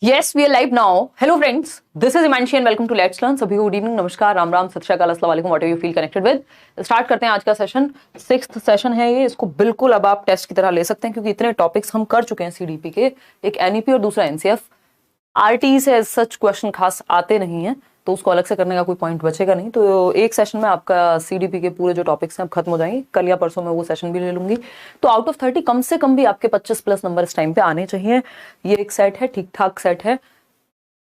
Yes, we are live now. Hello friends, this is Imanshi and welcome to Let's Learn. सभी को good evening, नमस्कार, राम राम, सत श्री अकाल, अस्सलाम वालेकुम, what ever you feel connected with. Start करते हैं आज का सेशन। 6th सेशन है ये, इसको बिल्कुल अब आप टेस्ट की तरह ले सकते हैं क्योंकि इतने टॉपिक्स हम कर चुके हैं सीडीपी के। एक एनईपी और दूसरा एनसीएफ। आरटी से सच क्वेश्चन खास आते नहीं है तो उसको अलग से करने का कोई पॉइंट बचेगा नहीं। तो एक सेशन में आपका सीडीपी के पूरे जो टॉपिक्स हैं अब खत्म हो जाएंगे। कल या परसों में वो सेशन भी ले लूंगी। तो आउट ऑफ 30 कम से कम भी आपके 25+ नंबर इस टाइम पे आने चाहिए। ये एक सेट है, ठीक ठाक सेट है।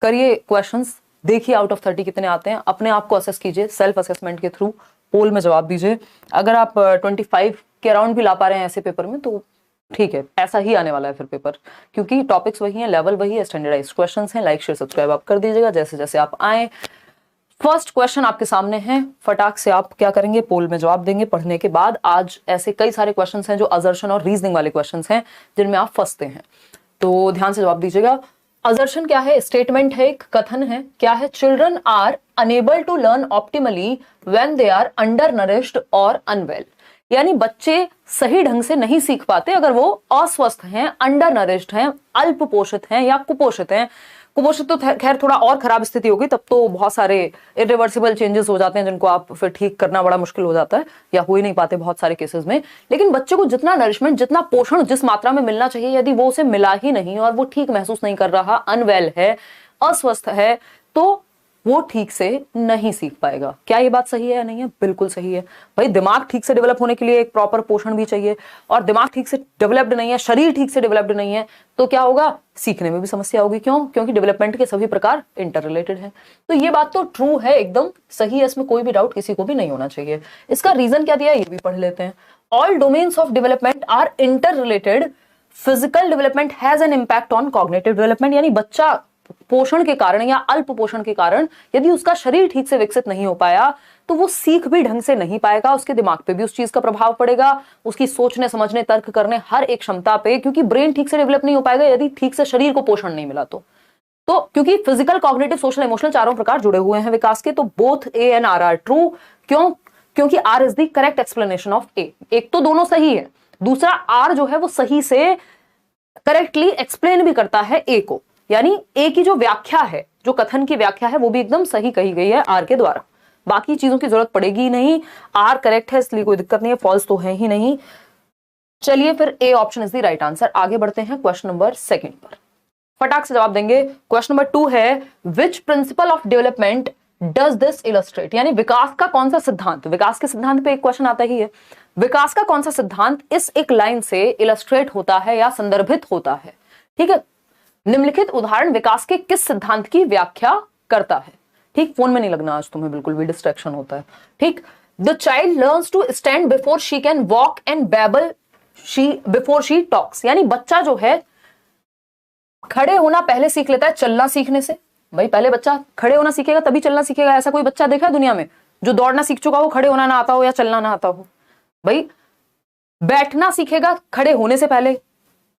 करिए क्वेश्चंस, देखिए आउट ऑफ 30 कितने आते हैं, अपने आप को असेस कीजिए सेल्फ असेसमेंट के थ्रू, पोल में जवाब दीजिए। अगर आप 25 के अराउंड भी ला पा रहे हैं ऐसे पेपर में तो ठीक है, ऐसा ही आने वाला है फिर पेपर, क्योंकि टॉपिक्स वही हैं, लेवल वही है, स्टैंडर्डाइज्ड क्वेश्चंस हैं। लाइक शेयर सब्सक्राइब आप कर दीजिएगा जैसे जैसे आप आए। फर्स्ट क्वेश्चन आपके सामने है, फटाक से आप क्या करेंगे, पोल में जवाब देंगे पढ़ने के बाद। आज ऐसे कई सारे क्वेश्चंस हैं जो असर्शन और रीजनिंग वाले क्वेश्चंस हैं जिनमें आप फंसते हैं, तो ध्यान से जवाब दीजिएगा। असर्शन क्या है? स्टेटमेंट है, एक कथन है। क्या है? Children are unable to learn optimally when they are undernourished or unwell. यानी बच्चे सही ढंग से नहीं सीख पाते अगर वो अस्वस्थ हैं, अंडर नरिश्ड हैं, अल्प पोषित हैं या कुपोषित हैं। कुपोषित तो खैर थोड़ा और खराब स्थिति होगी, तब तो बहुत सारे इरिवर्सिबल चेंजेस हो जाते हैं जिनको आप फिर ठीक करना बड़ा मुश्किल हो जाता है या हो ही नहीं पाते बहुत सारे केसेस में। लेकिन बच्चे को जितना नरिशमेंट, जितना पोषण जिस मात्रा में मिलना चाहिए, यदि वो उसे मिला ही नहीं और वो ठीक महसूस नहीं कर रहा, अनवेल है, अस्वस्थ है, तो वो ठीक से नहीं सीख पाएगा। क्या ये बात सही है या नहीं है? बिल्कुल सही है भाई। दिमाग ठीक से डेवलप होने के लिए एक प्रॉपर पोषण भी चाहिए, और दिमाग ठीक से डेवलप्ड नहीं है, शरीर ठीक से डेवलप्ड नहीं है, तो क्या होगा? सीखने में भी समस्या होगी। क्यों? क्योंकि डेवलपमेंट के सभी प्रकार इंटर रिलेटेड है। तो ये बात तो ट्रू है, एकदम सही है, इसमें कोई भी डाउट किसी को भी नहीं होना चाहिए। इसका रीजन क्या दिया है ये भी पढ़ लेते हैं। All domains of development are interrelated. Physical development has an impact on cognitive development. यानी बच्चा पोषण के कारण या अल्प पोषण के कारण यदि उसका शरीर ठीक से विकसित नहीं हो पाया तो वो सीख भी ढंग से नहीं पाएगा, उसके दिमाग पे भी उस चीज का प्रभाव पड़ेगा, उसकी सोचने समझने तर्क करने हर एक क्षमता पे, क्योंकि ब्रेन ठीक से डेवलप नहीं हो पाएगा यदि ठीक से शरीर को पोषण नहीं मिला तो क्योंकि फिजिकल, कॉग्निटिव, सोशल, इमोशनल चारों प्रकार जुड़े हुए हैं विकास के। तो both A and R R true. क्यों? क्योंकि R is the correct explanation of A. एक तो दोनों सही है, दूसरा आर जो है वो सही से करेक्टली एक्सप्लेन भी करता है ए को। यानी ए की जो व्याख्या है, जो कथन की व्याख्या है, वो भी एकदम सही कही गई है आर के द्वारा। बाकी चीजों की जरूरत पड़ेगी ही नहीं, आर करेक्ट है इसलिए कोई दिक्कत नहीं है, फॉल्स तो है ही नहीं। चलिए फिर A option is the right answer. आगे बढ़ते हैं क्वेश्चन नंबर 2 पर, फटाक से जवाब देंगे। क्वेश्चन नंबर 2 है, which principle of development does this illustrate. यानी विकास का कौन सा सिद्धांत, विकास के सिद्धांत पे एक क्वेश्चन आता ही है, विकास का कौन सा सिद्धांत इस एक लाइन से इलस्ट्रेट होता है या संदर्भित होता है। ठीक है, निम्नलिखित उदाहरण विकास के किस सिद्धांत की व्याख्या करता है। ठीक, फोन में नहीं लगना आज तुम्हें, बिल्कुल भी डिस्ट्रैक्शन होता है। ठीक, the child learns to stand before she can walk and babble before she talks. यानी बच्चा जो है खड़े होना पहले सीख लेता है चलना सीखने से। भाई पहले बच्चा खड़े होना सीखेगा तभी चलना सीखेगा। ऐसा कोई बच्चा देखा है दुनिया में जो दौड़ना सीख चुका हो, खड़े होना ना आता हो या चलना ना आता हो? भाई बैठना सीखेगा खड़े होने से पहले,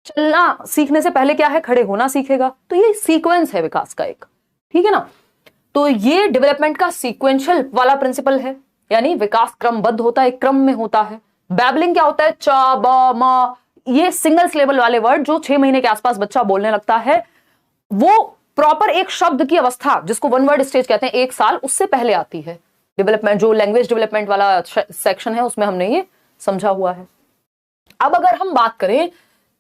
चलना सीखने से पहले क्या है? खड़े होना सीखेगा। तो ये सीक्वेंस है विकास का एक, ठीक है ना। तो ये डेवलपमेंट का सीक्वेंशियल वाला प्रिंसिपल है, यानी विकास क्रमबद्ध होता है, क्रम में होता है। बैबलिंग क्या होता है? च ब म, ये सिंगल सिलेबल वाले वर्ड जो 6 महीने के आसपास बच्चा बोलने लगता है, वो प्रॉपर एक शब्द की अवस्था जिसको वन वर्ड स्टेज कहते हैं, 1 साल उससे पहले आती है। डेवलपमेंट जो लैंग्वेज डेवलपमेंट वाला सेक्शन है उसमें हमने ये समझा हुआ है। अब अगर हम बात करें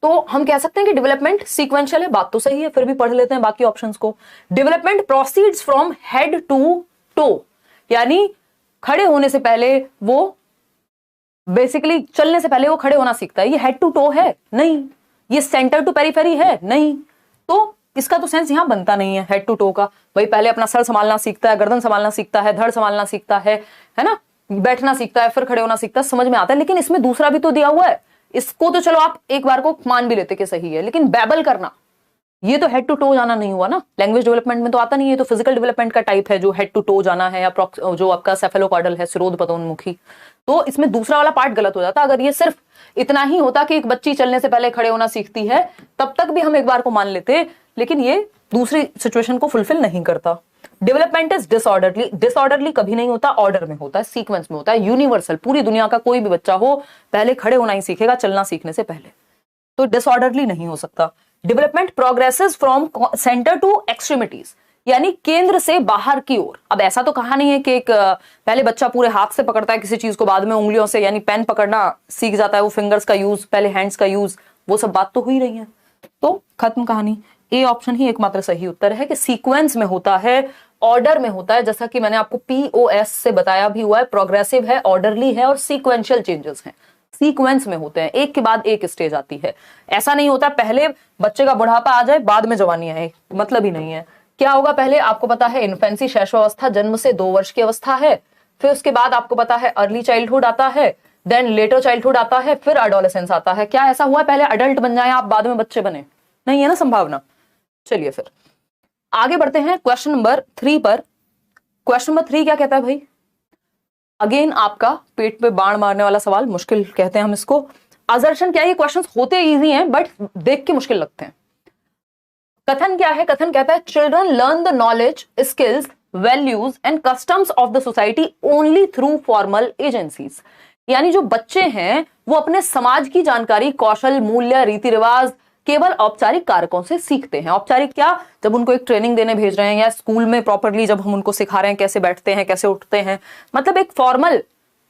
तो हम कह सकते हैं कि डेवलपमेंट सीक्वेंशियल है। बात तो सही है, फिर भी पढ़ लेते हैं बाकी ऑप्शंस को। Development proceeds from head to toe. यानी खड़े होने से पहले वो बेसिकली चलने से पहले वो खड़े होना सीखता है। ये हेड टू टो है? नहीं। ये सेंटर टू पेरिफेरी है? नहीं। तो इसका तो सेंस यहां बनता नहीं है हेड टू टो का। भाई पहले अपना सर संभालना सीखता है, गर्दन संभालना सीखता है, धड़ संभालना सीखता है ना, बैठना सीखता है, फिर खड़े होना सीखता है, समझ में आता है। लेकिन इसमें दूसरा भी तो दिया हुआ है। इसको तो चलो आप एक बार को मान भी लेते कि सही है, लेकिन बैबल करना ये तो हेड टू टो जाना नहीं हुआ ना। लैंग्वेज डेवलपमेंट में तो आता नहीं है। तो फिजिकल डेवलपमेंट का टाइप है जो हेड टू टो जाना है, या जो आपका सेफेलोकॉर्डल है, सिरोधपतोन्मुखी। तो इसमें दूसरा वाला पार्ट गलत हो जाता। अगर ये सिर्फ इतना ही होता कि एक बच्ची चलने से पहले खड़े होना सीखती है, तब तक भी हम एक बार को मान लेते, लेकिन ये दूसरी सिचुएशन को फुलफिल नहीं करता। Development is disorderly. डिसऑर्डरली कभी नहीं होता, ऑर्डर में होता है, सीक्वेंस में होता है, यूनिवर्सल। पूरी दुनिया का कोई भी बच्चा हो पहले खड़े होना ही सीखेगा चलना सीखने से पहले, तो डिसऑर्डरली नहीं हो सकता। Development progresses from centre to extremities, यानी केंद्र से बाहर की ओर। अब ऐसा तो कहा नहीं है कि एक पहले बच्चा पूरे हाथ से पकड़ता है किसी चीज को, बाद में उंगलियों से, यानी पेन पकड़ना सीख जाता है, वो फिंगर्स का यूज, पहले हैंड्स का यूज, वो सब बात तो हो ही रही है। तो खत्म कहानी। ए ऑप्शन ही एकमात्र सही उत्तर है कि सीक्वेंस में होता है, ऑर्डर में होता है, जैसा कि मैंने आपको POS से बताया भी हुआ है, प्रोग्रेसिव है, ऑर्डरली है और सीक्वेंशियल चेंजेस हैं, सीक्वेंस में होते हैं, एक के बाद एक स्टेज आती है। ऐसा नहीं होता पहले बच्चे का बुढ़ापा आ जाए बाद में जवानी आए, मतलब ही नहीं है। क्या होगा, पहले आपको पता है इन्फेंसी, शैशवावस्था, जन्म से 2 वर्ष की अवस्था है, फिर उसके बाद आपको पता है अर्ली चाइल्डहुड आता है, देन लेटर चाइल्डहुड आता है, फिर एडोलेसेंस आता है। क्या ऐसा हुआ पहले अडल्ट बन जाए आप बाद में बच्चे बने? नहीं है ना संभावना। चलिए फिर आगे बढ़ते हैं क्वेश्चन नंबर 3 पर। क्वेश्चन नंबर 3 क्या कहता है भाई? अगेन आपका पेट पे बाण मारने वाला सवाल, मुश्किल कहते हैं हम इसको। असर्शन क्या है, ये क्वेश्चंस होते इजी हैं बट देख के मुश्किल लगते हैं। कथन क्या है? कथन कहता है children learn the knowledge, skills, values and customs of the society only through formal agencies, यानी जो बच्चे हैं वो अपने समाज की जानकारी, कौशल, मूल्य, रीति रिवाज केवल औपचारिक कारकों से सीखते हैं। औपचारिक क्या? जब उनको एक ट्रेनिंग देने भेज रहे हैं या स्कूल में प्रॉपरली जब हम उनको सिखा रहे हैं कैसे बैठते हैं, कैसे उठते हैं, मतलब एक फॉर्मल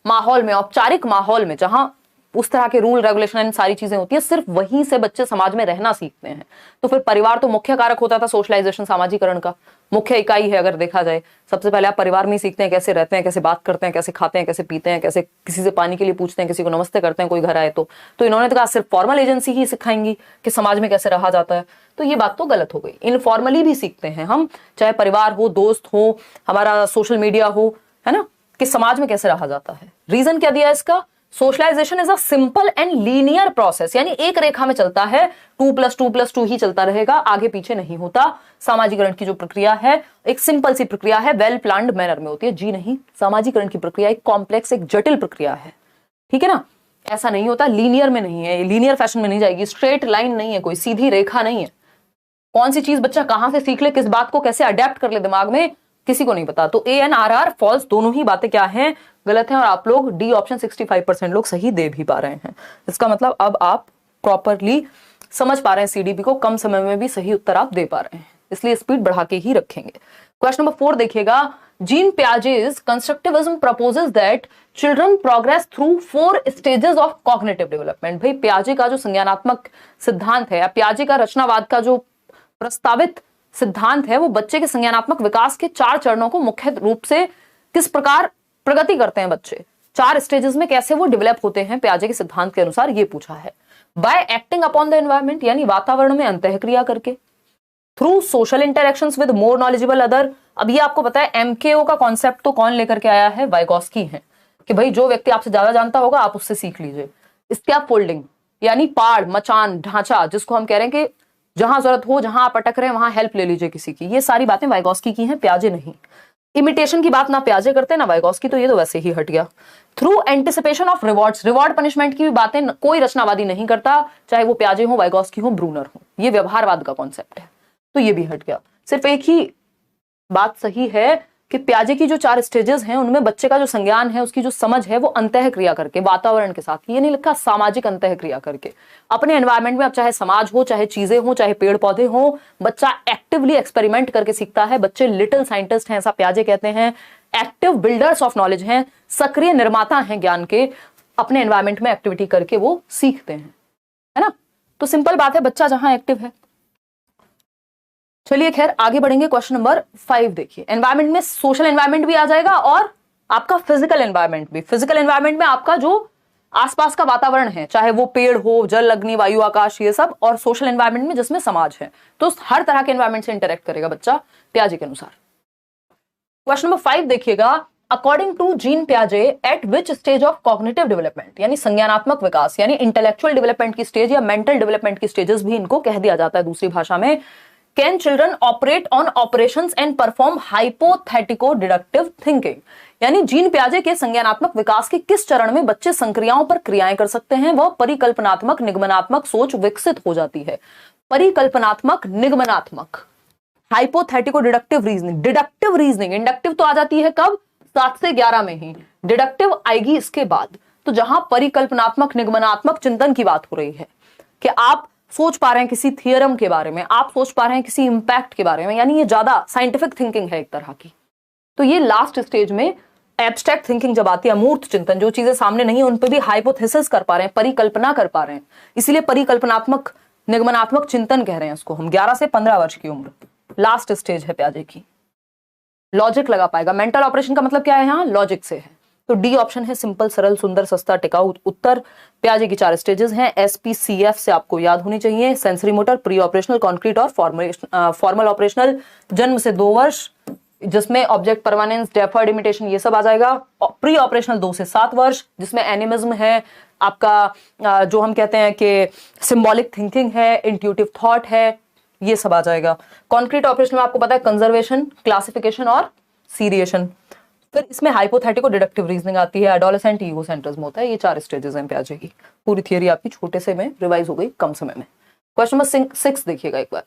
माहौल में, औपचारिक माहौल में, जहां उस तरह के रूल रेगुलेशन एंड सारी चीजें होती हैं, सिर्फ वहीं से बच्चे समाज में रहना सीखते हैं। तो फिर परिवार तो मुख्य कारक होता था सोशलाइजेशन, सामाजिकरण का मुख्य इकाई है अगर देखा जाए। सबसे पहले आप परिवार में ही सीखते हैं कैसे रहते हैं, कैसे बात करते हैं, कैसे खाते हैं, कैसे पीते हैं, कैसे किसी से पानी के लिए पूछते हैं, किसी को नमस्ते करते हैं कोई घर आए तो इन्होंने तो कहा सिर्फ फॉर्मल एजेंसी ही सिखाएंगी कि समाज में कैसे रहा जाता है। तो ये बात तो गलत हो गई। इनफॉर्मली भी सीखते हैं हम, चाहे परिवार हो, दोस्त हो, हमारा सोशल मीडिया हो, है ना, कि समाज में कैसे रहा जाता है। रीजन क्या दिया इसका? Socialisation is a simple and linear process, यानी एक रेखा में चलता है, 2+2+2 ही चलता रहेगा, आगे पीछे नहीं होता। सामाजिकरण की जो प्रक्रिया है एक सिंपल सी प्रक्रिया है, वेल प्लान्ड मैनर में होती है। जी नहीं, सामाजिकरण की प्रक्रिया एक कॉम्प्लेक्स, एक जटिल प्रक्रिया है, ठीक है ना। ऐसा नहीं होता, लीनियर में नहीं है, लीनियर फैशन में नहीं जाएगी, स्ट्रेट लाइन नहीं है, कोई सीधी रेखा नहीं है। कौन सी चीज बच्चा कहां से सीख ले, किस बात को कैसे अडेप्ट कर ले दिमाग में, किसी को नहीं पता। तो ANRR फॉल्स, दोनों ही बातें क्या हैं, गलत हैं। और आप लोग डी ऑप्शन 65% लोग सही दे भी पा रहे हैं। इसका मतलब अब आप प्रॉपरली समझ पा रहे हैं CDP को, कम समय में भी सही उत्तर आप दे पा रहे हैं, इसलिए स्पीड बढ़ा के ही रखेंगे। क्वेश्चन नंबर 4 देखिएगा। Jean Piaget's constructivism proposes that children progress through 4 stages of cognitive development। भाई पियाजे का जो संज्ञानात्मक सिद्धांत है या पियाजे का रचनावाद का जो प्रस्तावित सिद्धांत है, वो बच्चे के संज्ञानात्मक विकास के 4 चरणों को मुख्य रूप से किस प्रकार प्रगति करते हैं बच्चे, 4 स्टेजेस में कैसे वो डेवलप होते हैं पियाजे के सिद्धांत के अनुसार, ये पूछा है। Bye acting upon the environment, यानी वातावरण में अंतःक्रिया करके, through social interactions with more knowledgeable other. अब ये आपको पता है MKO का कॉन्सेप्ट तो कौन लेकर के आया है? वाइगॉस्की है, कि भाई जो व्यक्ति आपसे ज्यादा जानता होगा आप उससे सीख लीजिए। स्कैफोल्डिंग, यानी पाड़, मचान, ढांचा, जिसको हम कह रहे हैं कि जहां जरूरत हो, जहां आप अटक रहे हैं वहां हेल्प ले लीजिए किसी की, ये सारी बातें वाइगॉस्की की हैं, पियाजे नहीं। इमिटेशन की बात ना पियाजे करते ना वाइगॉस्की, तो ये तो वैसे ही हट गया। Through anticipation of rewards, reward punishment की भी बातें कोई रचनावादी नहीं करता, चाहे वो पियाजे हो, वाइगॉस्की हो, ब्रूनर हो, ये व्यवहारवाद का कॉन्सेप्ट है, तो ये भी हट गया। सिर्फ एक ही बात सही है कि पियाजे की जो 4 स्टेजेस हैं उनमें बच्चे का जो संज्ञान है, उसकी जो समझ है, वो अंतःक्रिया करके, वातावरण के साथ, ये नहीं लिखा सामाजिक अंतःक्रिया करके, अपने एनवायरनमेंट में। अब चाहे समाज हो, चाहे चीजें हो, चाहे पेड़ पौधे हो, बच्चा एक्टिवली एक्सपेरिमेंट करके सीखता है। बच्चे लिटिल साइंटिस्ट हैं, ऐसा पियाजे कहते हैं, एक्टिव बिल्डर्स ऑफ नॉलेज हैं, सक्रिय निर्माता हैं ज्ञान के, अपने एनवायरनमेंट में एक्टिविटी करके वो सीखते हैं, है ना। तो सिंपल बात है, बच्चा जहां एक्टिव है। चलिए खैर आगे बढ़ेंगे। क्वेश्चन नंबर 5 देखिए। एनवायरनमेंट में सोशल एनवायरनमेंट भी आ जाएगा और आपका फिजिकल एनवायरनमेंट भी। फिजिकल एनवायरनमेंट में आपका जो आसपास का वातावरण है, चाहे वो पेड़ हो, जल, अग्नि, वायु, आकाश, ये सब, और सोशल एनवायरनमेंट में जिसमें समाज है, तो हर तरह के एनवायरनमेंट से इंटरेक्ट करेगा बच्चा पियाजे के अनुसार। क्वेश्चन नंबर 5 देखिएगा। अकॉर्डिंग टू जीन पियाजे at which stage of cognitive development, यानी संज्ञानात्मक विकास, यानी इंटेलेक्चुअल डेवलपमेंट की स्टेज या मेंटल डेवलपमेंट की स्टेजेस भी इनको कह दिया जाता है दूसरी भाषा में, can children operate on operations and perform hypothetico deductive thinking, यानी जीन पियाजे के संज्ञानात्मक विकास के किस चरण में बच्चे संक्रियाओं पर क्रियाएं कर सकते हैं, वह परिकल्पनात्मक निगमनात्मक सोच विकसित हो जाती है। परिकल्पनात्मक निगमनात्मक, hypothetico deductive reasoning, deductive reasoning, inductive तो आ जाती है कब? 7 से 11 में ही, डिडक्टिव आएगी इसके बाद। तो जहां परिकल्पनात्मक निगमनात्मक चिंतन की बात हो रही है कि आप सोच पा रहे हैं किसी थियरम के बारे में, आप सोच पा रहे हैं किसी इंपैक्ट के बारे में, यानी ये ज्यादा साइंटिफिक थिंकिंग है एक तरह की। तो ये लास्ट स्टेज में एब्स्ट्रैक्ट थिंकिंग जब आती है, अमूर्त चिंतन, जो चीजें सामने नहीं है उन पर भी हाइपोथेसिस कर पा रहे हैं, परिकल्पना कर पा रहे हैं, इसीलिए परिकल्पनात्मक निगमनात्मक चिंतन कह रहे हैं इसको हम। 11 से 15 वर्ष की उम्र, लास्ट स्टेज है प्याजे की। लॉजिक लगा पाएगा, मेंटल ऑपरेशन का मतलब क्या है यहाँ, लॉजिक से है। तो डी ऑप्शन है सिंपल, सरल, सुंदर, सस्ता, टिकाऊ उत्तर। प्याजे की 4 स्टेजेस हैं, SPCF से आपको याद होनी चाहिए, sensory motor, pre operational, concrete और फॉर्मल ऑपरेशनल। जन्म से 2 वर्ष, जिसमें ऑब्जेक्ट परमानेंस, डेफर्ड इमिटेशन ये सब आ जाएगा। प्री ऑपरेशनल 2 से 7 वर्ष, जिसमें एनिमिज्म है आपका, जो हम कहते हैं कि सिंबॉलिक थिंकिंग है, इंट्यूटिव थॉट है, ये सब आ जाएगा। कॉन्क्रीट ऑपरेशन में आपको पता है कंजर्वेशन, क्लासिफिकेशन और सीरिएशन। फिर इसमें हाइपोथेटिको डिडक्टिव रीजनिंग आती है, एडोलेसेंट ईगो सेंट्रिज्म होता है। ये 4 स्टेजेस हैं प्याजे की। पूरी थियरी आपकी छोटे से में रिवाइज हो गई कम समय में। क्वेश्चन नंबर 6 देखिएगा एक बार।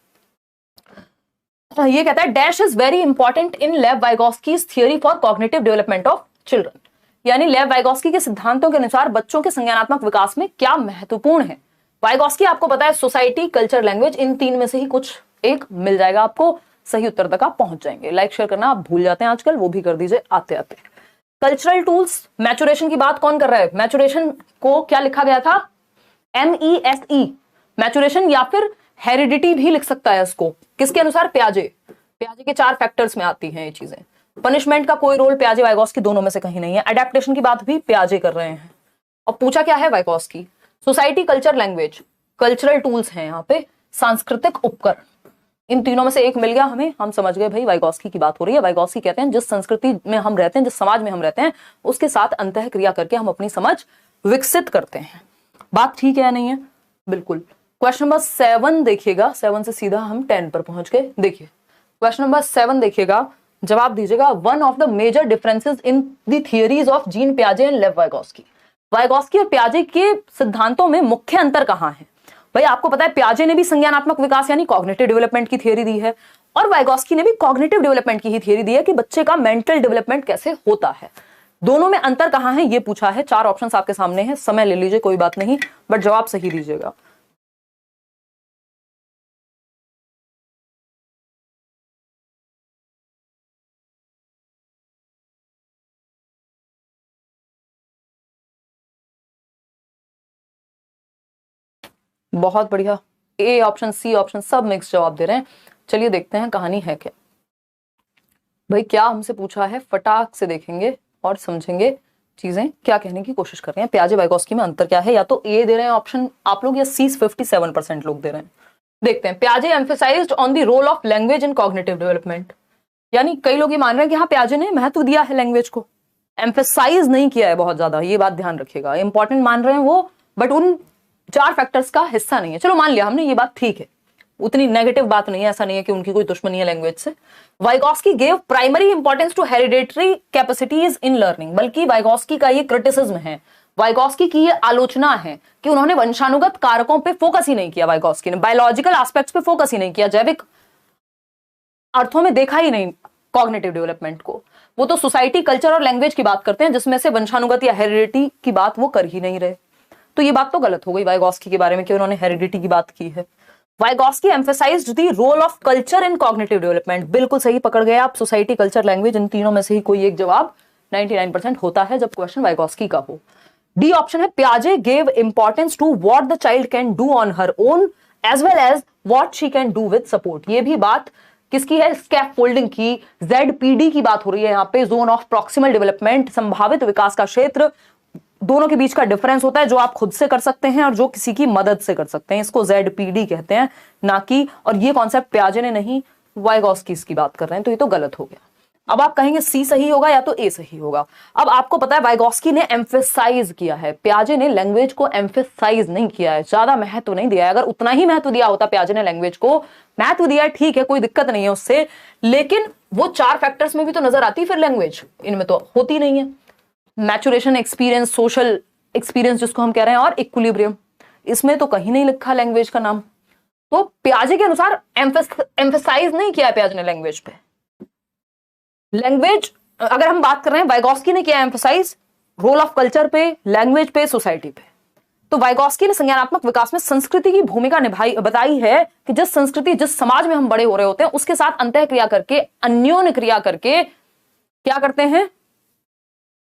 ये कहता है dash is very important in Lev Vygotsky's theory for cognitive development of children, यानी लेव वाइगोस्की के सिद्धांतों के अनुसार बच्चों के संज्ञानात्मक विकास में क्या महत्वपूर्ण है। वाइगोस्की आपको पता है सोसाइटी, कल्चर, लैंग्वेज, इन 3 में से ही कुछ एक मिल जाएगा आपको, सही उत्तर तक आप पहुंच जाएंगे। लाइक शेयर करना आप भूल जाते हैं आजकल, वो भी कर दीजिए आते आते। कल्चरल टूल्स, मैचुरेशन की बात कौन कर रहा है, मैचुरेशन को क्या लिखा गया था, MESE, मैचुरेशन, या फिर हेरिडिटी भी लिख सकता है इसको, किसके अनुसार, प्याजे। प्याजे के 4 फैक्टर्स में आती हैं ये चीजें। पनिशमेंट का कोई रोल प्याजे वाइगोस्की दोनों में से कहीं नहीं है। अडेप्टेशन की बात भी प्याजे कर रहे हैं। और पूछा क्या है Vygotsky, society, culture, language, cultural tools हैं यहाँ पे, सांस्कृतिक उपकरण, इन तीनों में से एक मिल गया हमें, हम समझ गए भाई वाइगोस्की की बात हो रही है। वाइगोस्की कहते हैं जिस संस्कृति में हम रहते हैं, जिस समाज में हम रहते हैं, उसके साथ अंतः क्रिया करके हम अपनी समझ विकसित करते हैं। बात ठीक है या नहीं है, बिल्कुल। क्वेश्चन नंबर 7 देखिएगा, 7 से सीधा हम 10 पर पहुंच गए। देखिए क्वेश्चन नंबर 7 देखिएगा, जवाब दीजिएगा। One of the major differences in the theories of Jean पियाजे एंड लेव वाइगोस्की, वाइगोस्की और पियाजे के सिद्धांतों में मुख्य अंतर कहां है। भाई आपको पता है पियाजे ने भी संज्ञानात्मक विकास यानी कॉग्निटिव डेवलपमेंट की थियरी दी है, और वाइगोस्की ने भी कॉग्निटिव डेवलपमेंट की ही थियरी दी है कि बच्चे का मेंटल डेवलपमेंट कैसे होता है। दोनों में अंतर कहां है ये पूछा है। 4 ऑप्शंस आपके सामने हैं, समय ले लीजिए कोई बात नहीं, बट जवाब सही दीजिएगा। बहुत बढ़िया, ए ऑप्शन, सी ऑप्शन, सब मिक्स जवाब दे रहे हैं। चलिए देखते हैं कहानी है क्या। भाई क्या हमसे पूछा है, फटाक से देखेंगे और समझेंगे चीजें क्या कहने की कोशिश कर रहे हैं। पियाजे वाइगोस्की में अंतर क्या है, या तो ए दे रहे हैं ऑप्शन आप लोग, या सी 57% लोग दे रहे हैं। देखते हैं। पियाजे emphasized on the role of language in cognitive development, यानी कई लोग ये मान रहे हैं कि हाँ पियाजे ने महत्व दिया है लैंग्वेज को, एम्फेसाइज नहीं किया है बहुत ज्यादा, ये बात ध्यान रखिएगा। इंपॉर्टेंट मान रहे हैं वो, बट उन 4 फैक्टर्स का हिस्सा नहीं है। चलो मान लिया हमने, ये बात ठीक है, उतनी नेगेटिव बात नहीं है, ऐसा नहीं है कि उनकी कोई दुश्मनी है लैंग्वेज से। Vygotsky gave primary importance to hereditary capacities in learning, बल्कि वाइगोस्की का ये क्रिटिसिज्म है, वाइगोस्की की ये आलोचना है कि उन्होंने वंशानुगत कारकों पे फोकस ही नहीं किया। वाइगोस्की ने बायोलॉजिकल एस्पेक्ट्स पे फोकस ही नहीं किया, जैविक अर्थों में देखा ही नहीं कॉग्निटिव डेवलपमेंट को। वो तो सोसाइटी, कल्चर और लैंग्वेज की बात करते हैं, जिसमें से वंशानुगत या हेरिडिटी की बात वो कर ही नहीं रहे। तो ये बात तो गलत हो गई वाइगोस्की के बारे में कि उन्होंने हेरिडिटी की बात की है। Vygotsky emphasised the role of culture in cognitive development, बिल्कुल सही पकड़ गए आप। सोसाइटी, कल्चर, लैंग्वेज, इन तीनों में से ही कोई एक जवाब 99% होता है जब क्वेश्चन वाइगोस्की का हो। डी ऑप्शन है पियाजे gave importance to what the child can do on her own as well as what she can do with support. ये भी बात किसकी है, स्कैफोल्डिंग की, ZPD की बात हो रही है यहाँ पे, जोन ऑफ प्रॉक्सिमल डेवलपमेंट, संभावित विकास का क्षेत्र। दोनों के बीच का डिफरेंस होता है जो आप खुद से कर सकते हैं और जो किसी की मदद से कर सकते हैं, इसको ZPD कहते हैं, ना कि, और ये कॉन्सेप्ट पियाजे ने नहीं, वाइगोस्की इसकी बात कर रहे हैं, तो ये तो गलत हो गया। अब आप कहेंगे सी सही होगा या तो ए सही होगा। अब आपको पता है वाइगोस्की ने एम्फेसाइज किया है, पियाजे ने लैंग्वेज को एम्फेसाइज नहीं किया है, ज्यादा महत्व नहीं दिया है। अगर उतना ही महत्व दिया होता पियाजे ने लैंग्वेज को, महत्व दिया है ठीक है, कोई दिक्कत नहीं है उससे, लेकिन वो 4 फैक्टर्स में भी तो नजर आती फिर लैंग्वेज, इनमें तो होती नहीं है। मैचुरेशन, एक्सपीरियंस, सोशल एक्सपीरियंस जिसको हम कह रहे हैं, और इक्विलिब्रियम, इसमें तो कहीं नहीं लिखा लैंग्वेज का नाम। तो पियाजे के अनुसार एम्फेसाइज नहीं किया है पियाजे ने लैंग्वेज पे। लैंग्वेज अगर हम बात कर रहे हैं, वाइगोस्की ने किया एम्फेसाइज रोल ऑफ कल्चर पे, लैंग्वेज पे, सोसाइटी पे। तो वाइगॉस्की ने संज्ञानात्मक विकास में संस्कृति की भूमिका निभाई बताई है कि जिस संस्कृति जिस समाज में हम बड़े हो रहे होते हैं उसके साथ अंतः क्रिया करके अन्योन्य क्रिया करके क्या करते हैं,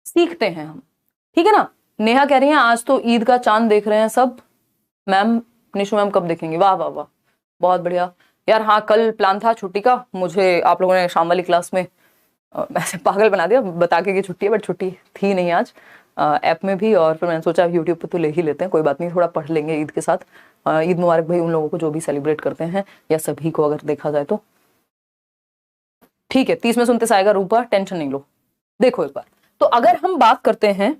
सीखते हैं हम। ठीक है ना। नेहा कह रही है आज तो ईद का चांद देख रहे हैं सब। मैम निशु मैम कब देखेंगे? वाह वाह वाह, बहुत बढ़िया यार। हाँ कल प्लान था छुट्टी का, मुझे आप लोगों ने शाम वाली क्लास में ऐसे पागल बना दिया बता के कि छुट्टी है, बट छुट्टी थी नहीं आज ऐप में भी। और फिर मैंने सोचा यूट्यूब पे तो ले ही लेते हैं, कोई बात नहीं, थोड़ा पढ़ लेंगे ईद के साथ। ईद मुबारक भाई उन लोगों को जो भी सेलिब्रेट करते हैं, या सभी को अगर देखा जाए तो। ठीक है 30 में सुनते से आएगा रूपा, टेंशन नहीं लो। देखो एक बार, तो अगर हम बात करते हैं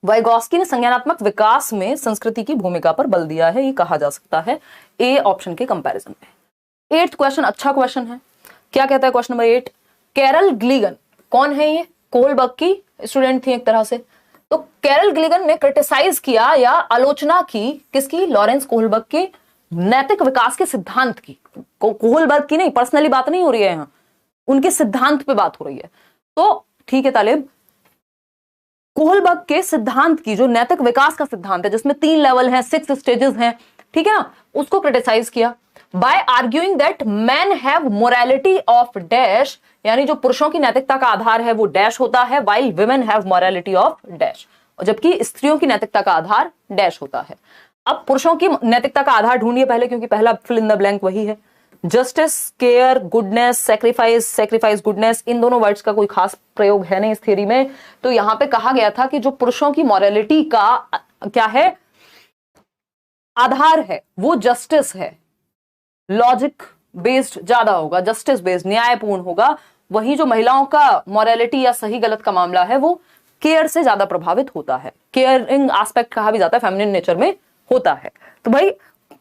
वाइगॉस्की ने संज्ञानात्मक विकास में संस्कृति की भूमिका पर बल दिया है, ये कहा जा सकता है ए ऑप्शन के कंपैरिजन में। 8th क्वेश्चन अच्छा क्वेश्चन है। क्या कहता है क्वेश्चन नंबर 8? कैरल ग्लीगन कौन है? ये कोहलबर्ग की स्टूडेंट थी एक तरह से। तो कैरल ग्लीगन ने क्रिटिसाइज किया या आलोचना की किसकी? लॉरेंस कोहलबर्ग के नैतिक विकास के सिद्धांत की। कोहलबर्ग की नहीं, पर्सनली बात नहीं हो रही है यहां, उनके सिद्धांत पे बात हो रही है। तो ठीक है तालिब, कोहलबर्ग के सिद्धांत की, जो नैतिक विकास का सिद्धांत है जिसमें 3 लेवल हैं, 6 स्टेजेस हैं, ठीक है ना, उसको क्रिटिसाइज किया by arguing that man have morality of dash, यानी जो पुरुषों की नैतिकता का आधार है वो डैश होता है, while women have morality of dash, जबकि स्त्रियों की नैतिकता का आधार डैश होता है। अब पुरुषों की नैतिकता का आधार ढूंढिए पहले, क्योंकि पहला फिल इन द ब्लैंक वही है। Justice, care, goodness, sacrifice, sacrifice goodness, इन दोनों वर्ड्स का कोई खास प्रयोग है नहीं इस थ्योरी में। तो यहां पे कहा गया था कि जो पुरुषों की मॉरलिटी का क्या है, आधार है, वो जस्टिस है, लॉजिक बेस्ड ज्यादा होगा, जस्टिस बेस्ड, न्यायपूर्ण होगा। वही जो महिलाओं का मॉरलिटी या सही गलत का मामला है वो केयर से ज्यादा प्रभावित होता है, केयरिंग एस्पेक्ट कहा भी जाता है, फेमिनिन नेचर में होता है। तो भाई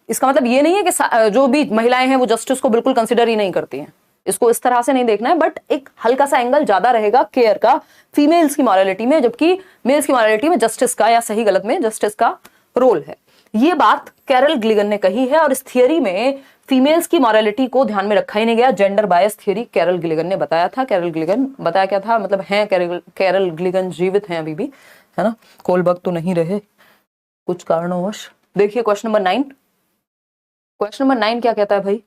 इसका मतलब ये नहीं है कि जो भी महिलाएं हैं वो जस्टिस को बिल्कुल कंसिडर ही नहीं करती हैं, इसको इस तरह से नहीं देखना है, बट एक हल्का सा एंगल ज्यादा रहेगा केयर का फीमेल्स की मॉरलिटी में, जबकि मेल्स की मॉरलिटी में जस्टिस का या सही गलत में जस्टिस का रोल है। ये बात कैरल ग्लीगन ने कही है, और इस थियरी में फीमेल्स की मॉरलिटी को ध्यान में रखा ही नहीं गया। जेंडर बायस थियरी कैरल ग्लीगन ने बताया था। कैरल ग्लीगन बताया क्या था, मतलब है कैरल ग्लीगन जीवित हैं अभी भी, है ना, कोहलबर्ग तो नहीं रहे कुछ कारणवश। देखिए क्वेश्चन नंबर 9। क्वेश्चन नंबर 9 क्या कहता है भाई?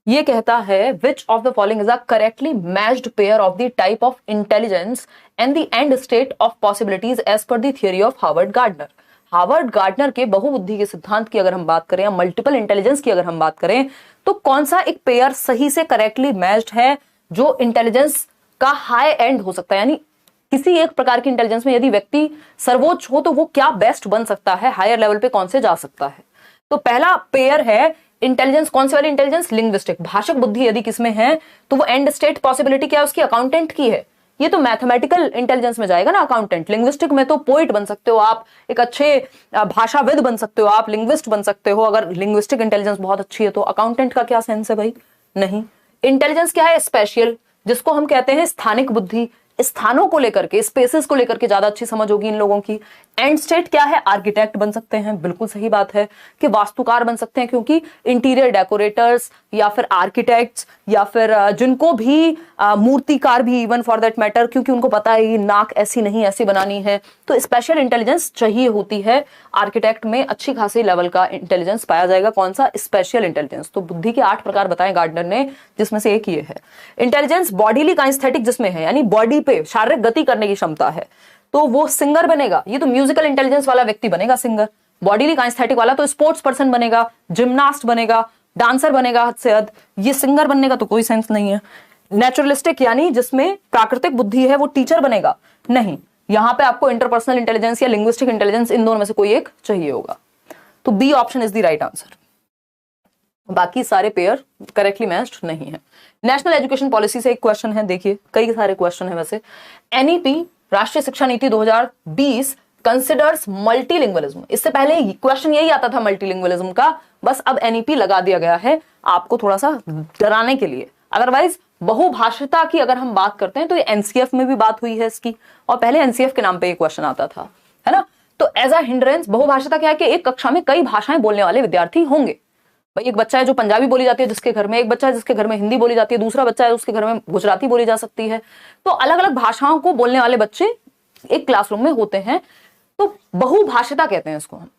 ये कहता है which of the following is a correctly matched pair of the type of intelligence and the end state of possibilities as per the theory of Howard Gardner. Howard Gardner के बहुबुद्धि के सिद्धांत की अगर हम बात करें, या मल्टीपल इंटेलिजेंस की अगर हम बात करें, तो कौन सा एक पेयर सही से करेक्टली मैच्ड है जो इंटेलिजेंस का हाई एंड हो सकता है, यानी किसी एक प्रकार की इंटेलिजेंस में यदि व्यक्ति सर्वोच्च हो तो वो क्या बेस्ट बन सकता है, हायर लेवल पे कौन से जा सकता है। तो पहला पेयर है इंटेलिजेंस, कौन सी वाली इंटेलिजेंस? लिंग्विस्टिक, भाषिक बुद्धि यदि किसमें है तो वो एंड स्टेट पॉसिबिलिटी क्या है उसकी? अकाउंटेंट की है। ये तो मैथमेटिकल इंटेलिजेंस में जाएगा ना अकाउंटेंट। लिंग्विस्टिक में तो पोइट बन सकते हो आप, एक अच्छे भाषाविद बन सकते हो आप, लिंग्विस्ट बन सकते हो। अगर लिंग्विस्टिक इंटेलिजेंस बहुत अच्छी है तो अकाउंटेंट का क्या सेंस है भाई? नहीं। इंटेलिजेंस क्या है? स्पेशियल, जिसको हम कहते हैं स्थानिक बुद्धि, स्थानों को लेकर के, स्पेसेस को लेकर के ज्यादा अच्छी समझ होगी इन लोगों की। एंड स्टेट क्या है? आर्किटेक्ट बन सकते हैं, बिल्कुल सही बात है कि वास्तुकार बन सकते हैं, क्योंकि इंटीरियर डेकोरेटर्स या फिर आर्किटेक्ट्स या फिर जिनको भी मूर्तिकार भी, इवन फॉर दैट मैटर, क्योंकि उनको पता है ये नाक ऐसी नहीं ऐसी बनानी है, तो स्पेशल इंटेलिजेंस चाहिए होती है। आर्किटेक्ट में अच्छी खासी लेवल का इंटेलिजेंस पाया जाएगा। कौन सा? Special intelligence. तो बुद्धि के 8 प्रकार बताए गार्डनर ने, जिसमें से एक ये है। इंटेलिजेंस बॉडीली काइनेस्थेटिक जिसमें है, यानी बॉडी पे शारीरिक गति करने की क्षमता है, तो वो सिंगर बनेगा। ये तो म्यूजिकल इंटेलिजेंस वाला व्यक्ति बनेगा सिंगर। बॉडीली काइनेस्थेटिक वाला तो स्पोर्ट्स पर्सन बनेगा, जिम्नास्ट बनेगा, डांसर बनेगा हद से हद। ये सिंगर बनने का तो कोई सेंस नहीं है। नेचुरलिस्टिक यानी जिसमें प्राकृतिक बुद्धि है वो टीचर बनेगा, नहीं। यहां पे आपको इंटरपर्सनल इंटेलिजेंस या लिंग्विस्टिक इंटेलिजेंस, इन दोनों में से कोई एक चाहिए होगा। तो B option is the right answer. बाकी सारे पेयर करेक्टली मैच्ड नहीं है। नेशनल एजुकेशन पॉलिसी से एक क्वेश्चन है, देखिए कई सारे क्वेश्चन है वैसे। एनईपी राष्ट्रीय शिक्षा नीति 2020 कंसिडर्स मल्टीलिंगुअलिज्म। इससे पहले क्वेश्चन यही आता था मल्टीलिंगुअलिज्म का, बस अब एनईपी लगा दिया गया है आपको थोड़ा सा डराने के लिए। अदरवाइज बहुभाषिता की अगर हम बात करते हैं तो ये एनसीएफ में भी बात हुई है इसकी, और पहले एनसीएफ के नाम पे ये क्वेश्चन आता था, है ना। तो एज अ हिंड्रेंस बहुभाषिता क्या है कि एक कक्षा में कई भाषाएं बोलने वाले विद्यार्थी होंगे। भाई एक बच्चा है जो पंजाबी बोली जाती है जिसके घर में, एक बच्चा है जिसके घर में हिंदी बोली जाती है, दूसरा बच्चा है उसके घर में गुजराती बोली जा सकती है। तो अलग अलग भाषाओं को बोलने वाले बच्चे एक क्लासरूम में होते हैं, तो बहुभाषिता कहते हैं इसको हम।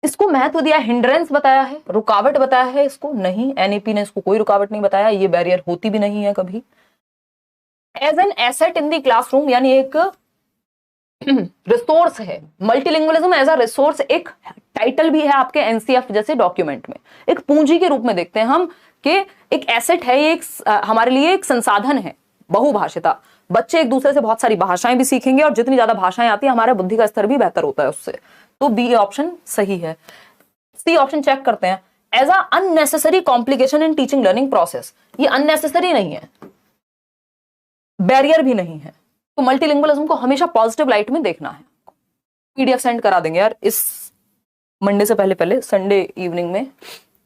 इसको महत्व दिया, हिंड्रेंस बताया है, रुकावट बताया है इसको नहीं, एनईपी ने इसको कोई रुकावट नहीं बताया, ये बैरियर होती भी नहीं है कभी। As an asset in the classroom, यानी एक रिसोर्स है, मल्टीलिंगुअलिज्म एज अ रिसोर्स एक टाइटल भी है आपके एनसीएफ जैसे डॉक्यूमेंट में, एक पूंजी के रूप में देखते हैं हम कि एक एसेट है, ये एक हमारे लिए एक संसाधन है, बहुभाषिता। बच्चे एक दूसरे से बहुत सारी भाषाएं भी सीखेंगे और जितनी ज्यादा भाषाएं आती है हमारा बुद्धि का स्तर भी बेहतर होता है उससे। तो बी ऑप्शन सही है। सी ऑप्शन चेक करते हैं, as a unnecessary complication in teaching learning process, ये अननेसेसरी नहीं है, बैरियर भी नहीं है। तो मल्टीलिंगुअलिज्म को हमेशा पॉजिटिव लाइट में देखना है। पीडीएफ सेंड करा देंगे यार इस मंडे से पहले संडे इवनिंग में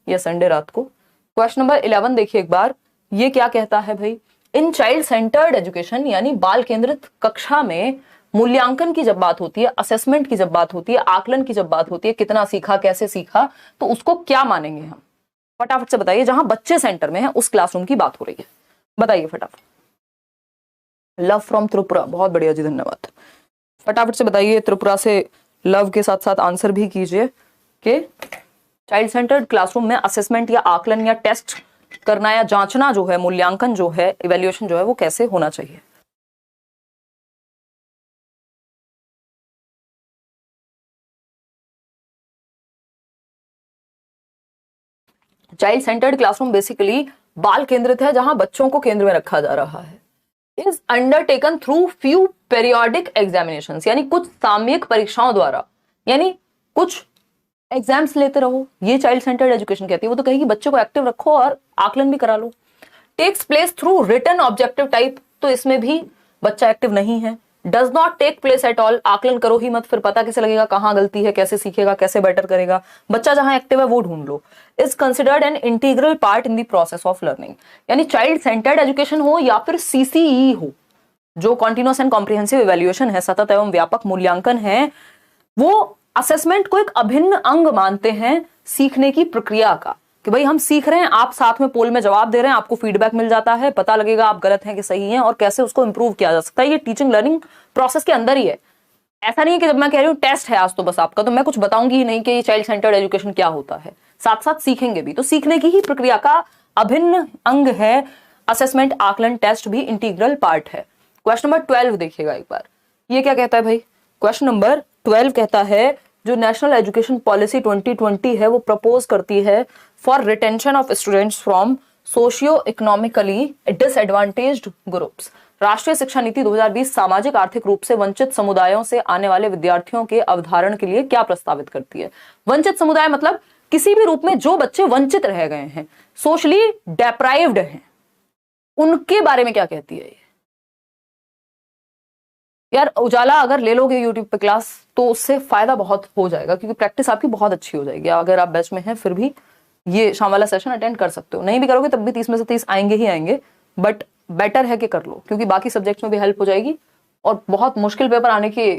या संडे रात को। क्वेश्चन नंबर 11 देखिए एक बार, ये क्या कहता है भाई, इन चाइल्ड सेंटर्ड एजुकेशन यानी बाल केंद्रित कक्षा में मूल्यांकन की जब बात होती है, असेसमेंट की जब बात होती है, आकलन की जब बात होती है, कितना सीखा कैसे सीखा, तो उसको क्या मानेंगे हम? फटाफट से बताइए, जहां बच्चे सेंटर में है उस क्लासरूम की बात हो रही है, बताइए फटाफट। लव फ्रॉम त्रिपुरा, बहुत बढ़िया जी, धन्यवाद। फटाफट से बताइए, त्रिपुरा से लव के साथ साथ आंसर भी कीजिए कि चाइल्ड सेंटर्ड क्लासरूम में असेसमेंट या आकलन या टेस्ट करना या जांचना जो है, मूल्यांकन जो है, इवैल्यूएशन जो है वो कैसे होना चाहिए। चाइल्ड सेंटर्ड क्लासरूम बेसिकली बाल केंद्रित है, जहां बच्चों को केंद्र में रखा जा रहा है। Is undertaken through few periodic examinations, यानी कुछ सामयिक परीक्षाओं द्वारा, यानी कुछ एग्जाम्स लेते रहो, ये चाइल्ड सेंटर्ड एजुकेशन कहती है। वो तो कहेगी बच्चों को एक्टिव रखो और आकलन भी करा लो। Takes place through written objective type, तो इसमें भी बच्चा एक्टिव नहीं है। Does not take place at all, आकलन करो ही मत, फिर पता कैसे लगेगा कहां गलती है, कैसे सीखेगा, कैसे बेटर करेगा। बच्चा जहां एक्टिव है वो ढूंढ लो। Is considered an integral part in the process of learning, यानी चाइल्ड सेंटर्ड एजुकेशन हो या फिर सीसीई हो, जो कॉन्टिन्यूअस एंड कॉम्प्रिहेंसिव इवैल्यूएशन है, सतत एवं व्यापक मूल्यांकन है, वो असेसमेंट को एक अभिन्न अंग मानते हैं सीखने की प्रक्रिया का, कि भाई हम सीख रहे हैं, आप साथ में पोल में जवाब दे रहे हैं, आपको फीडबैक मिल जाता है, पता लगेगा आप गलत हैं कि सही हैं और कैसे उसको इंप्रूव किया जा सकता है। ये टीचिंग लर्निंग प्रोसेस के अंदर ही है। ऐसा नहीं है कि जब मैं कह रही हूँ टेस्ट है आज तो बस आपका, तो मैं कुछ बताऊंगी ही नहीं कि ये चाइल्ड सेंटर्ड एजुकेशन क्या होता है, साथ साथ सीखेंगे भी। तो सीखने की ही प्रक्रिया का अभिन्न अंग है असेसमेंट, आकलन, टेस्ट भी इंटीग्रल पार्ट है। क्वेश्चन नंबर 12 देखिएगा एक बार, ये क्या कहता है भाई। क्वेश्चन नंबर 12 कहता है, जो नेशनल एजुकेशन पॉलिसी 2020 है वो प्रपोज करती है for retention of students from socio economically disadvantaged groups. राष्ट्रीय शिक्षा नीति 2020 सामाजिक आर्थिक रूप से वंचित समुदायों से आने वाले विद्यार्थियों के अवधारण के लिए क्या प्रस्तावित करती है। वंचित समुदाय मतलब किसी भी रूप में जो बच्चे वंचित रह गए हैं, सोशली डेप्राइव्ड हैं, उनके बारे में क्या कहती है ये। यार उजाला अगर ले लोगे यूट्यूब पे क्लास तो उससे फायदा बहुत हो जाएगा, क्योंकि प्रैक्टिस आपकी बहुत अच्छी हो जाएगी। अगर आप बैच में हैं फिर भी ये शाम वाला सेशन अटेंड कर सकते हो, नहीं भी करोगे तब भी 30 में से 30 आएंगे ही आएंगे, बट बेटर है कि कर लो, क्योंकि बाकी सब्जेक्ट्स में भी हेल्प हो जाएगी और बहुत मुश्किल पेपर आने के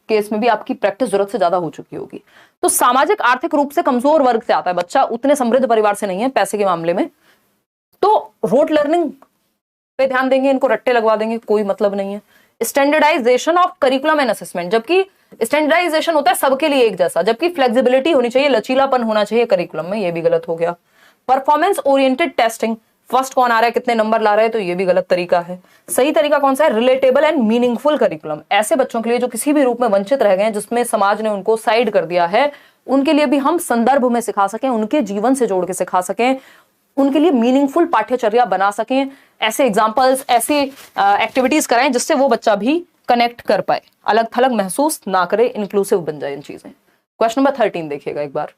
केस में भी आपकी प्रैक्टिस जरूरत से ज्यादा हो चुकी होगी। तो सामाजिक आर्थिक रूप से कमजोर वर्ग से आता है बच्चा, उतने समृद्ध परिवार से नहीं है पैसे के मामले में, तो रोट लर्निंग पे ध्यान देंगे, इनको रट्टे लगवा देंगे, कोई मतलब नहीं है। Standardisation of curriculum and assessment, जबकि स्टैंडर्डाइजेशन होता है सबके लिए एक जैसा, जबकि फ्लेक्सिबिलिटी होनी चाहिए, लचीलापन होना चाहिए करिकुलम में, ये भी गलत हो गया। परफॉर्मेंस ओरिएंटेड टेस्टिंग, फर्स्ट कौन आ रहा है, कितने नंबर ला रहा है, तो ये भी गलत तरीका है। सही तरीका कौन सा है, रिलेटेबल एंड मीनिंगफुल करिकुलम, ऐसे बच्चों के लिए जो किसी भी रूप में वंचित रह गए हैं, जिसमें समाज ने उनको साइड कर दिया है, उनके लिए भी हम संदर्भ में सिखा सकें, उनके जीवन से जोड़ के सिखा सकें, उनके लिए मीनिंगफुल पाठ्यचर्या बना सकें, ऐसे एग्जाम्पल्स, ऐसी एक्टिविटीज कराएं जिससे वो बच्चा भी कनेक्ट कर पाए, अलग थलग महसूस ना करे, इंक्लूसिव बन जाए इन चीजें। क्वेश्चन नंबर 13 देखिएगा एक बार,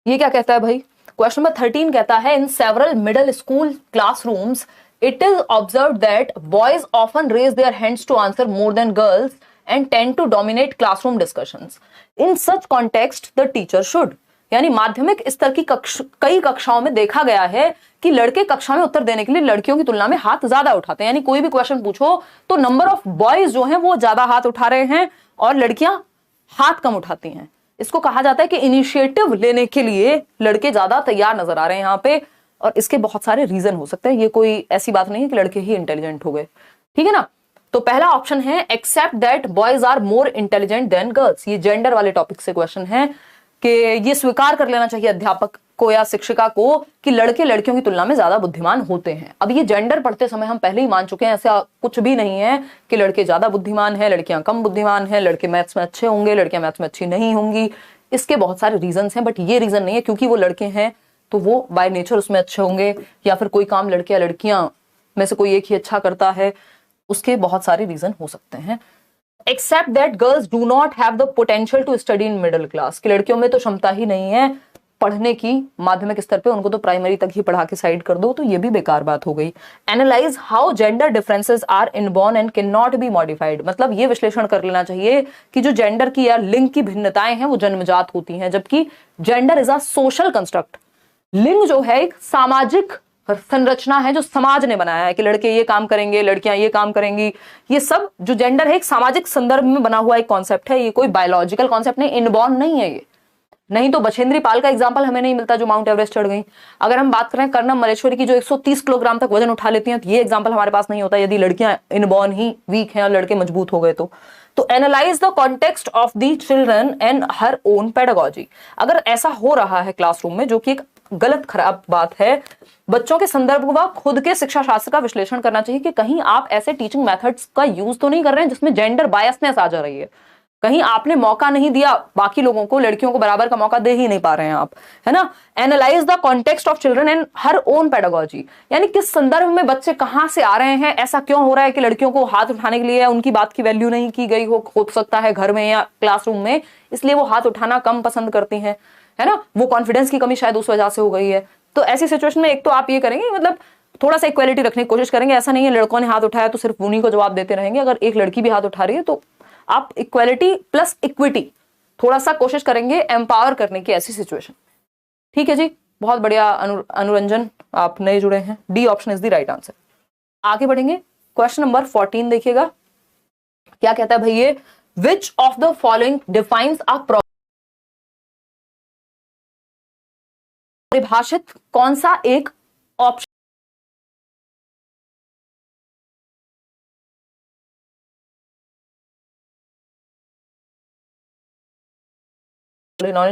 ये क्या कहता है भाई। क्वेश्चन नंबर 13 कहता है, in several middle school classrooms it is observed that boys often raise their hands to answer more than girls and tend to dominate classroom discussions. In such context the teacher should, यानी माध्यमिक स्तर की कई कक्षाओं में देखा गया है कि लड़के कक्षा में उत्तर देने के लिए लड़कियों की तुलना में हाथ ज्यादा उठाते हैं, यानी कोई भी क्वेश्चन पूछो तो नंबर ऑफ बॉयज जो हैं वो ज्यादा हाथ उठा रहे हैं और लड़कियां हाथ कम उठाती हैं। इसको कहा जाता है कि इनिशिएटिव लेने के लिए लड़के ज्यादा तैयार नजर आ रहे हैं यहाँ पे, और इसके बहुत सारे रीजन हो सकते हैं, ये कोई ऐसी बात नहीं है कि लड़के ही इंटेलिजेंट हो गए, ठीक है ना। तो पहला ऑप्शन है accept that boys are more intelligent than girls, ये जेंडर वाले टॉपिक से क्वेश्चन है। कि ये स्वीकार कर लेना चाहिए अध्यापक को या शिक्षिका को कि लड़के लड़कियों की तुलना में ज्यादा बुद्धिमान होते हैं। अब ये जेंडर पढ़ते समय हम पहले ही मान चुके हैं, ऐसा कुछ भी नहीं है कि लड़के ज्यादा बुद्धिमान हैं, लड़कियां कम बुद्धिमान हैं, लड़के मैथ्स में अच्छे होंगे, लड़कियां मैथ्स में अच्छी नहीं होंगी। इसके बहुत सारे रीजन हैं, बट ये रीजन नहीं है क्योंकि वो लड़के हैं तो वो बाय नेचर उसमें अच्छे होंगे, या फिर कोई काम लड़के या लड़कियां में से कोई एक ही अच्छा करता है। उसके बहुत सारे रीजन हो सकते हैं। Accept that girls do not have the potential to study in middle class, कि लड़कियों में तो क्षमता ही नहीं है पढ़ने की माध्यमिक स्तर पे, उनको तो प्राइमरी तक ही पढ़ा के साइड कर दो, तो ये भी बेकार बात हो गई। Analyse how gender differences are inborn and can not be modified, मतलब ये विश्लेषण कर लेना चाहिए कि जो जेंडर की या लिंग की भिन्नताएं हैं वो जन्मजात होती हैं, जबकि gender is a social construct. लिंग जो है एक सामाजिक संरचना है जो समाज ने बनाया है कि लड़के ये काम करेंगे, लड़कियां ये काम करेंगी। ये सब जो जेंडर है एक सामाजिक संदर्भ में बना हुआ एक कॉन्सेप्ट है, ये कोई बायोलॉजिकल कॉन्सेप्ट नहीं, इनबॉर्न नहीं है ये। नहीं तो बछेंद्री पाल का एग्जाम्पल हमें नहीं मिलता जो माउंट एवरेस्ट चढ़ गई। अगर हम बात करें कर्णम मलेश्वरी की जो 130 किलोग्राम तक वजन उठा लेती हैं, तो ये एग्जाम्पल हमारे पास नहीं होता यदि लड़कियां इनबॉर्न ही वीक हैं और लड़के मजबूत हो गए तो analyse the context of the children and her own pedagogy. अगर ऐसा हो रहा है क्लासरूम में, जो कि एक गलत खराब बात है, बच्चों के संदर्भ व खुद के शिक्षा शास्त्र का विश्लेषण करना चाहिए कि कहीं आप ऐसे टीचिंग मेथड्स का यूज तो नहीं कर रहे हैं जिसमें जेंडर बायसनेस आ जा रही है, कहीं आपने मौका नहीं दिया बाकी लोगों को, लड़कियों को बराबर का मौका दे ही नहीं पा रहे हैं आप, है ना। Analyse the context of children and her own pedagogy, यानी किस संदर्भ में बच्चे कहां से आ रहे हैं, ऐसा क्यों हो रहा है कि लड़कियों को हाथ उठाने के लिए उनकी बात की वैल्यू नहीं की गई हो सकता है घर में या क्लासरूम में, इसलिए वो हाथ उठाना कम पसंद करती हैं, है ना। वो कॉन्फिडेंस की कमी शायद उस वजह से हो गई है। तो ऐसी सिचुएशन में एक तो आप ये करेंगे, मतलब थोड़ा सा इक्वालिटी रखने की कोशिश करेंगे। ऐसा नहीं है लड़कों ने हाथ उठाया तो सिर्फ उन्हीं को जवाब देते रहेंगे, अगर एक लड़की भी हाथ उठा रही है तो आप इक्वालिटी प्लस इक्विटी थोड़ा सा कोशिश करेंगे एम्पावर करने की ऐसी सिचुएशन। ठीक है जी, बहुत बढ़िया अनुरंजन, आप नए जुड़े हैं। D option is the right answer. आगे बढ़ेंगे, क्वेश्चन नंबर 14 देखिएगा क्या कहता है भाई ये, विच of the following defines a परिभाषित कौन सा एक ऑप्शन इन्होंने